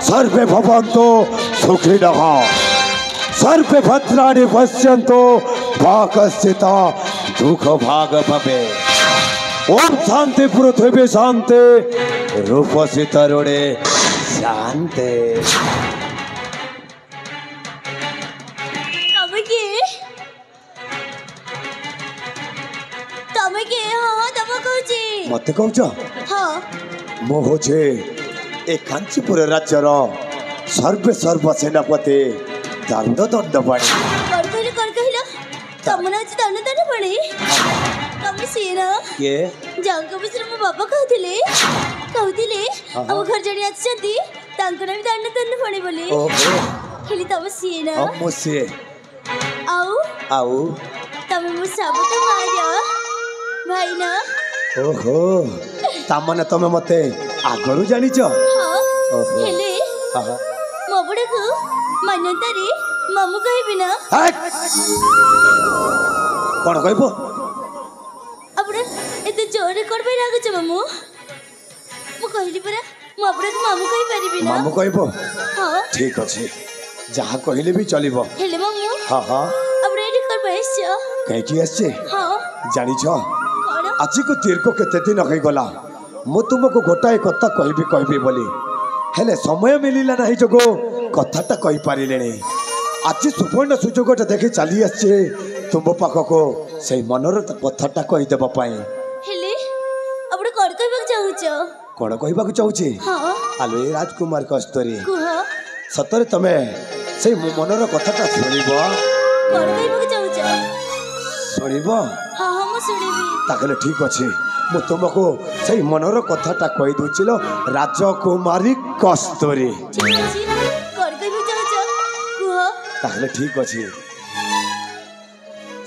सर्वे भवन्तु सुखिनः सर्वे भद्राणि पश्यन्तु मा कश्चित् दुःखभाग् भवेत्। ओम शांति पृथ्वी शांति रूपसी तरुणे शांति। मत कहूच मो होचे ए कांचीपुर राज्यर सर्वे सर्व सेनापति दंड दंडपाणी के जांको बिसर मो बाबा कहथिले हम घर जणी आछंती तांको नाम दंड दंडपाणी बोली खेली तब सीए ना हम मुसे आउ तब मो सब तो मारिया भाई ना। ओहो तामने तमे मते आगरु जानि छ हेले मो बडे को मान्यतारी मामू कहबी ना कोन कहबो अपने एते जोरे करबे लागो छ मामू मो कहली परा मो अपने मामू कहि परिबी ना मामू कहबो हां ठीक अछि जहा कहले भी चलिबो हेले मामू हां हां अपने एडी करबे छ कहि की आछे हां जानि छ आज को दीर्घ केते दिन हो गला मु तुमको गोटाए कथा कहबी बोली हेले समय मिलिला नहीं जगो कथाटा कहि पारिले आज सुवर्ण सुजोगटा देखि चली आछे तुम पाखको से मनर कथाटा कहि देबा पई हेले अपने कोन कहबा चाहूछ कोन कहबा चाहूछी हां आलो ए राजकुमार कस्तरी कुह सतरे तमे से मनर कथाटा सुनिबो कोन कहबा चाहूछ सुनिबो हां हां मु सुनिबी ताकले ठीक अछि मु तुमको से मनर कथाटा कहि दोचिलो राजकुमारी कस्तरी ठीक अछि कोन कहबा चाहूछ कुह ताकले ठीक अछि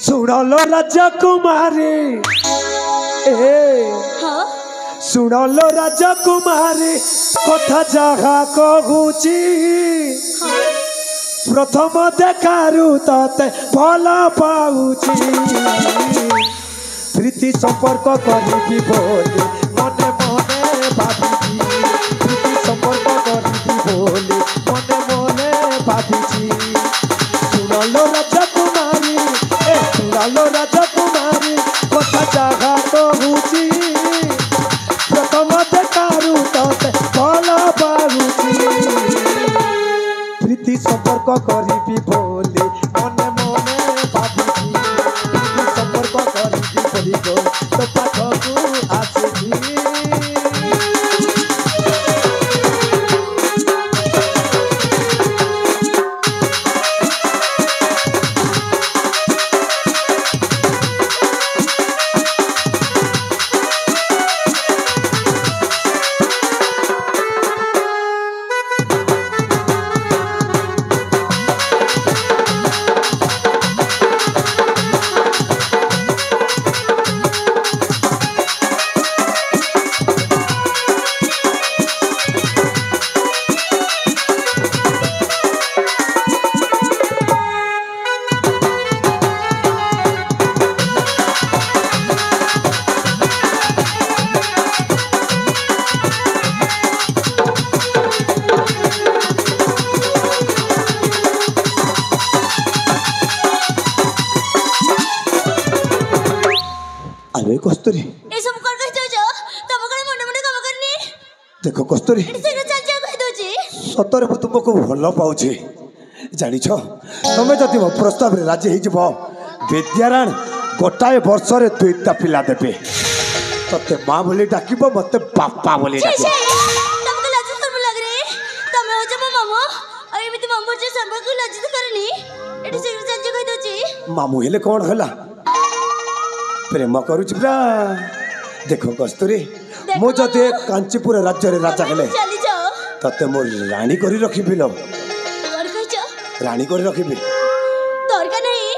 सुनलो राजकुमारी ए हाँ सुनलो राजकुमारी कथा जहा कहूची हाँ प्रथम देखारू तते भल पाऊची प्रीति संपर्क करी बोली मने मने भाबुची प्रीति संपर्क करी बोली मने मने भाबुची सुनलो राजकुमारी ए सुनलो राजकुमारी कथा जहा कहूची प्रथम देखारू तते भल पाऊची प्रीति संपर्क करी बोली मने मने भाबुची प्रीति संपर्क करी बोली गो तो पाखकू आसिली अरे कस्तूरी ए सब कर कह दो तब करे मुंडे मुंडे काम करनी देखो कस्तूरी एटी से चल चल कह दोजी सतरे मु तुमको भल पाऊछे जानिछ तमे जदि मो प्रस्ताव रे राजी हिजब विद्यारायण गोटाए वर्ष रे दुईटा पिला देबे तते मां बोली डाकिबो मते पापा बोली डाकिबो तमको लाज शर्म लग रे तमे हो जमा मामो आ एमिति मामो जे शर्म को लाज करनी एटी से चल कह दोजी मामू हेले कौन हला प्रेम करुच पूरा देखो कस्तूरी मु जदि कांचीपुर राज्य रे राजा हेले चली जाओ तते मो रानी करी रखिबि लो और कह रानी करी रखिबि तोर का नहीं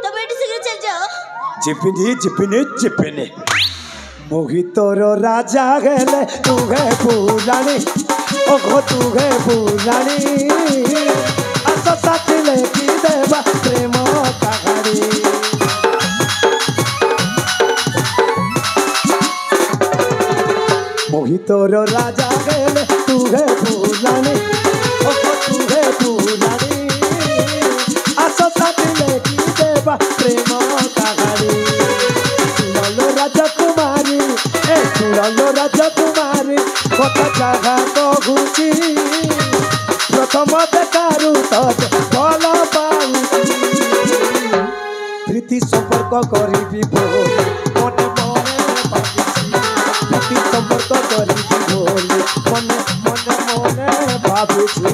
तब एटी से चल जाओ जिपिनी मोहितोर राजा गेले तू गे पुराणी ओघो तू गे पुराणी आस साथी लेखी देवा प्रेम कहानी मोहितोर राजा गेले तू गे पुराणी ओघो तू गे पुराणी आस साथी लेखी देवा प्रेम कहानी सुनलो राजकुमारी ए सुनलो राजकुमारी कथा जहा कहूची प्रथम देखारू तते भल पाऊची प्रीति संपर्क करी बोली मने मने भाबुची प्रीति संपर्क करी बोली मने मने भाबुची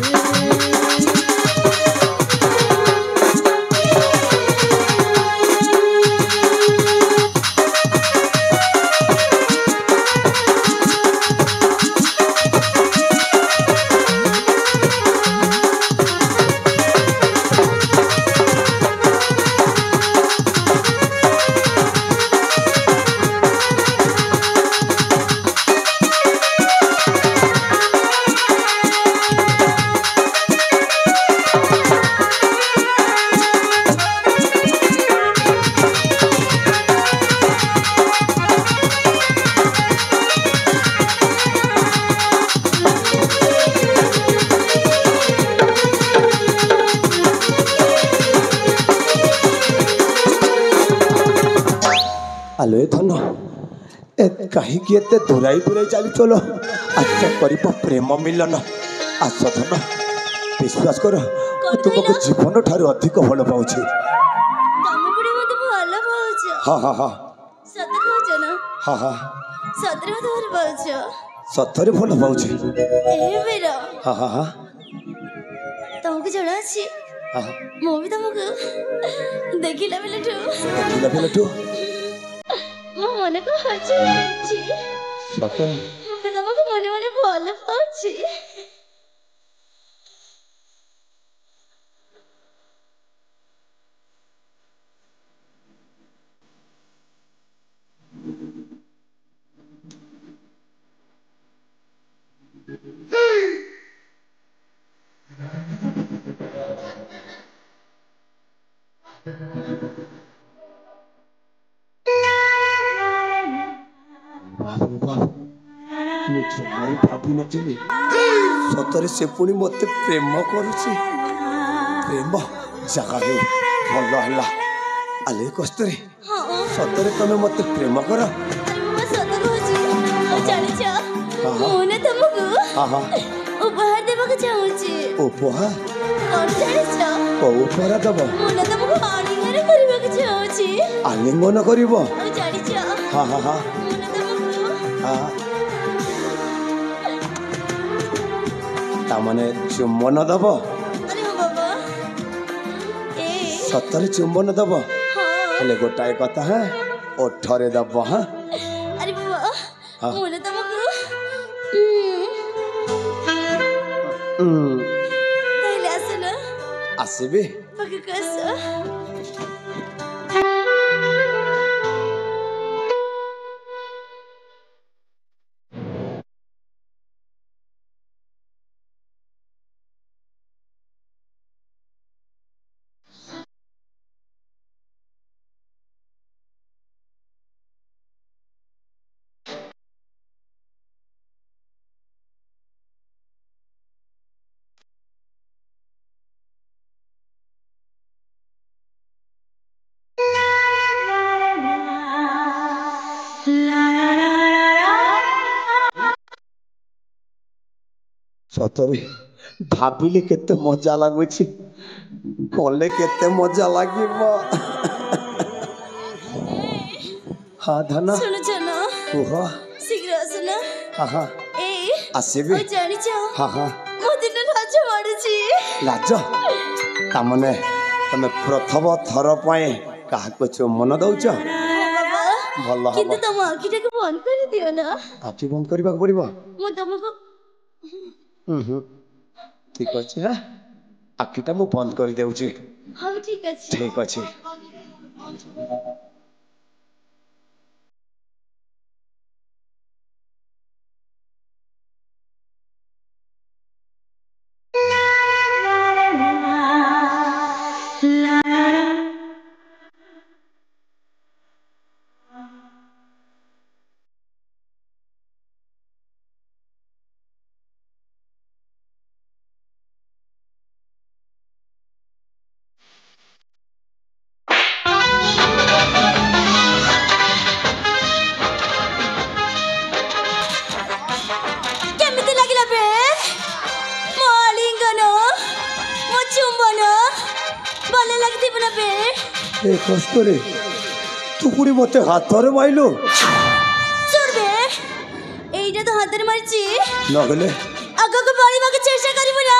आलो धन कहीं एते दूराई दूराई चली चलो आज कर प्रेम मिलन आस धन विश्वास कर तुमको जीवन ठार अधिक भल पाऊँ तमे बड़ी मते भलो पाउछ हाँ हाँ हाँ सत कहछ ना हाँ हाँ सतरे मते भलो पाउछ सतरे भल पाऊँ ए बेरा हाँ हाँ हाँ तमको जणा अछि हाँ मो भी तमको देखिला बेलटू ମୋ ମନେ କଣ ଅଛି ସତ ମୁଁ ତମକୁ ମନେ ମନେ ଭଲ ପାଉଛି ଭାବି ନଥିଲି ସତରେ ସେ ପୁଣି ମତେ ପ୍ରେମ କରୁଛି। ପ୍ରେମ ଜାଗା ହେଉ ଭଲ ହେଲା। ଆଲେ କସ୍ତୁରୀ ସତରେ ତମେ ମତେ ପ୍ରେମ କର? ସତ କହୁଛି। ଜାଣିଛ ମୁଁ ନା ତମକୁ ଉପହାର ଦେବାକୁ ଚାହୁଁଛି। ଉପହାର? କଣ ଜାଣିଛ? କୋଉ ଉପହାର ଦବ? ମୁଁ ନା ତମକୁ ଆଲିଙ୍ଗନ କରିବାକୁ ଚାହୁଁଛି। ଆଲିଙ୍ଗନ କରିବ? ଜାଣିଛ ହଁ ହଁ ହଁ ମୁଁ ନା ତମକୁ ତାମାନେ ଚୁମ୍ବନ ଦବ? ଆରେ ହଁ ବାବା। ସତରେ ଚୁମ୍ବନ ଦବ? ହେଲେ ଗୋଟାଏ କଥା ଓଠରେ ଦବ। ଆରେ ବାବା ମୁଁ ନା ତମକୁ ତାହେଲେ ଆସ ନା। ଆସିବି ପାଖକୁ ଆସ। ସତରେ ଭାବିଲି କେତେ ମଜା ଲାଗୁଛି। କଲେ କେତେ ମଜା ଲାଗିବ। ହଁ ଧନ ଶୁଣୁଛ ନା? କୁହ। ଶୀଘ୍ର ଆସ ନା। ଆସିବି। ଜାଣିଛ ମୋ ଦିନ ଲାଜ ମାଡୁଛି। ଲାଜ? ତାମାନେ ତମେ ପ୍ରଥମ ଥର ପାଇଁ କାହାକୁ ଚୁମ୍ବନ ଦଉଛ? ଭଲ ହବ। କିନ୍ତୁ ତମ ଆଖିଟାକୁ ବନ୍ଦ କରିଦିଅ ନା। ଆଖି ବନ୍ଦ କରିବାକୁ ପଡିବ? ମୁଁ ତମକୁ ଠିକ ଅଛି। ଆଖିଟା ମୁଁ ବନ୍ଦ କରିଦେଉଛି। ହଉ ଠିକ ଅଛି। ଠିକ ଅଛି। କେମିତି ଲାଗିଲା ବେ ମୋ ଆଲିଙ୍ଗନ, ମୋ ଚୁମ୍ବନ? ଭଲ ଲାଗିଥିବ ନା ବେ? ଏ କଷ୍ଟରେ ତୁ ପୁଣି ମତେ ହାତରେ ମାଇଲୁ? ଶୁଣ ବେ, ଏଇଟା ତ ହାତରେ ମାରିଛି। ନହେଲେ ଆଗକୁ ବଢିବାକୁ ଚେଷ୍ଟା କରିବୁ ନା,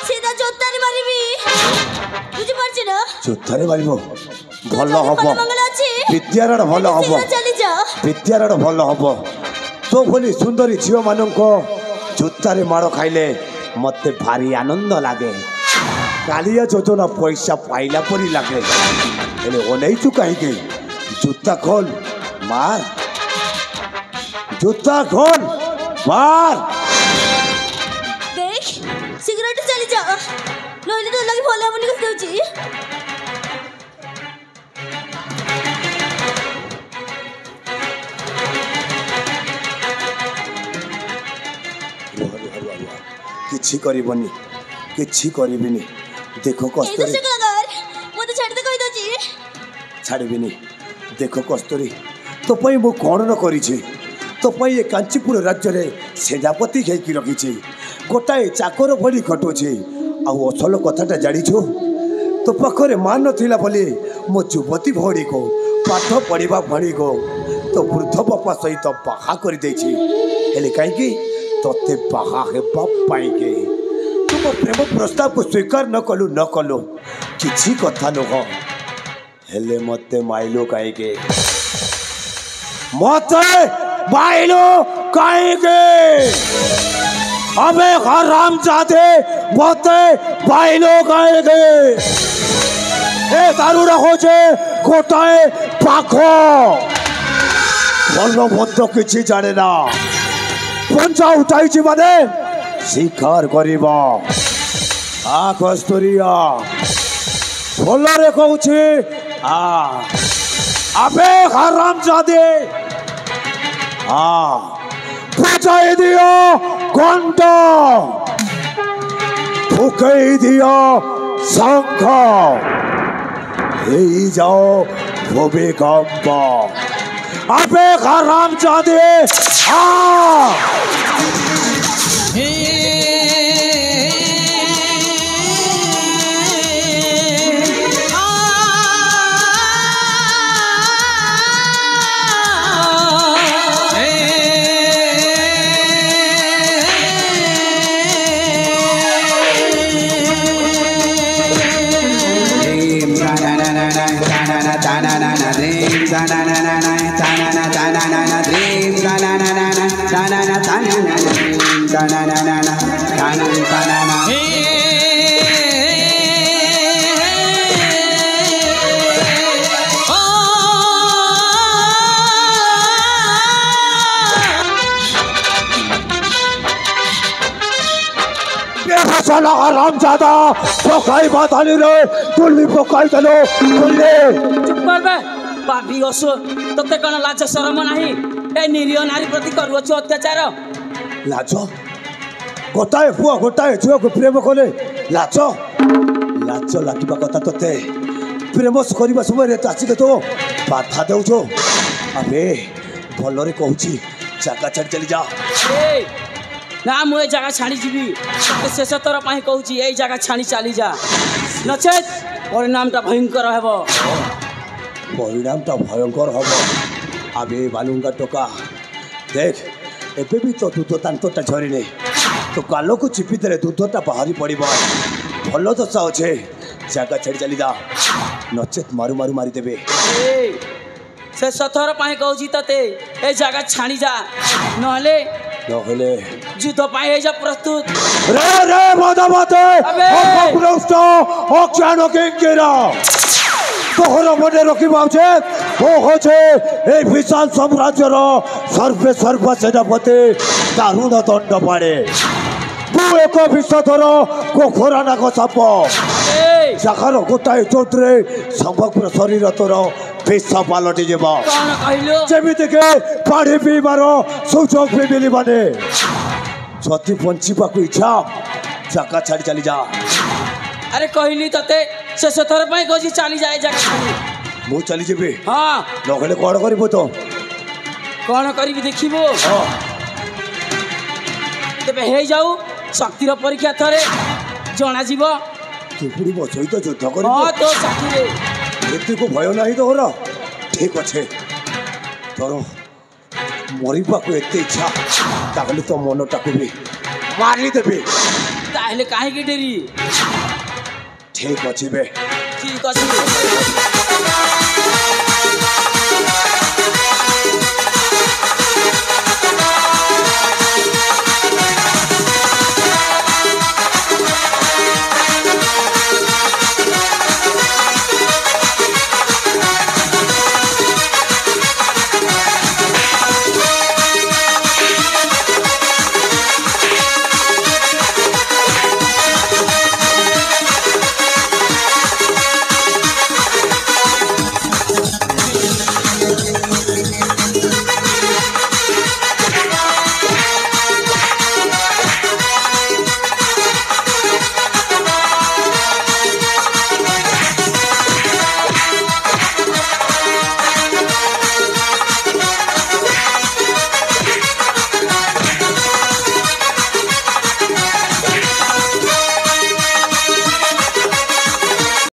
ସିଧା ଜୋତାରେ ମାରିବି। ବୁଝିପାରୁଛୁ ନା? ଜୋତାରେ ମାରିବ? ଭଲ ହବ। ବିଦ୍ୟାର ଭଲ ହବ। ବିଦ୍ୟାର ଭଲ ହବ। ତୋ ଭଳି ସୁନ୍ଦରୀ ଝିଅ ମାନଙ୍କ ଜୋତାରେ ମାଡ଼ ଖାଇଲେ ମତେ ଭାରି ଆନନ୍ଦ ଲାଗେ। କାଳିଆ ଯୋଜନା ପଇସା ପାଇଲା ପରି ଲାଗେ। ହେଲେ ଅନେଇଛୁ କାହିଁକି? ଜୋତା ଖୋଲ, ମାର। ଜୋତା ଖୋଲ, ମାର। ଦେଖ ଶୀଘ୍ର ଚାଲି ଯା, ନହେଲେ ତ ଲାଗି ଭଲ ହବନି କହିଦଉଛି। କିଛି କରିବନି, କିଛି କରିବିନି। ଦେଖ କସ୍ତୁରୀ, ମତେ ଛାଡ଼ିଦେ କହିଦଉଛି। ଛାଡ଼ିବିନି। ଦେଖ କସ୍ତୁରୀ, ତୋ ପାଇଁ ମୁଁ କ'ଣ ନ କରିଛି। ତୋ ପାଇଁ ଏ କାଞ୍ଚିପୁର ରାଜ୍ୟରେ ସେନାପତି ହେଇକି ରଖିଛି। ଗୋଟାଏ ଚାକର ଭଳି ଖଟୁଛି। ଆଉ ଅସଲ କଥାଟା ଜାଣିଛୁ? ତୋ ପାଖରେ ମା ନଥିଲା ବୋଲି ମୋ ଯୁବତୀ ଭଉଣୀକୁ ପାଠ ପଢ଼ିବା ଭଉଣୀକୁ ତୋ ବୃଦ୍ଧ ବାପା ସହିତ ବାହା କରିଦେଇଛି। ହେଲେ କାହିଁକି? ତୋତେ ବାହା ହେବା ପାଇଁକି। ତୁ ମୋ ପ୍ରେମ ପ୍ରସ୍ତାବକୁ ସ୍ୱୀକାର ନ କଲୁ କିଛି କଥା ନୁହଁ। ହେଲେ ମତେ ମାଇଲୁ କାହିଁକି? ମତେ ମାଇଲୁ କାହିଁକି? अबे हराम जाते मते माइलु काहिଁକି? ए दारुरा होचे गोटाए पाख ଭଲ ମନ୍ଦ କିଛି ଜାଣେ ନା। ପଞ୍ଜା ଉଠାଇଛି ମାନେ ଶିକାର କରିବ। କସ୍ତୁରିଆ ଭଲରେ କହୁଛି। ଆବେ ହରାମ ଜାଦେ हाँ बजाई दियो घंटा फुकई दियो शंख ही जाओ भूमिकंप अबे हराम जादे हाँ आराम ज्यादा पकाई बात आनी रे तुल्ली पकाई चलो तुल्ली चुप कर बे पापी असो तते कण लाज शरम नाही ए निरीह नारी प्रति करूछ अत्याचार लाज गोटाए पुआ गोटाए झुआ को प्रेम कले लाज लाज लागिबा कथा तते प्रेम करबा समय आसिक तो बाधा देउछो अबे भलरे कहूची जागा छाड़ चली जा ए ना मु ए जगह छाड़ी जीवी शेष थर पाई कहूची ए जगह छाड़ी चली जा नचेत परिणामटा भयंकर हेबो परिणामटा भयंकर हब आबे बालुंगा टोका देख एबे भी तो दूध तांतटा झरिने तो कालो को चिपी देले दूधटा बाहरी पड़िबो भलो दशा अच्छे जागा छाड़ी चली जा नचेत मारू मारू मारी देबे ए शेष थर पाई कहूची तते ए जगह छाड़ी जा नहले नहले युद्ध पाई जा प्रस्तुत रे रे बाधा बाते अपप्रष्ट अज्ञान केंकेरा तोहर मने रखिबा उचित ओ होछे ए विशाल साम्राज्यर सर्वे सर्व सेनापति दारुण दंड पाड़े तू एक विषधर कोखरा नाग साप जाकार गोटाए चोटरे समग्र शरीर तोर विष पलटि जीव जमीके पानी पीबार सुजोग भी मिलबानी जदि बंचवाक इच्छा जागा छाड़ी चली जा अरे कहली तते शेष थर पाई कहूची चली जाए जगह मु चली जीवी हाँ नहले कौन करू तो कौन करी देखो तेरे हे जाऊ शक्तिर परीक्षा थरे जना जीव तुपुड़ी मो सहित युद्ध कर हाँ तो साथी एत को भय ना तोर ठीक अच्छे तोर मरवा को एत इच्छा ताकि तो मनटा को भी मारिदेवी ताहले काहे की डेरी ठीक अच्छे बे ठीक अच्छे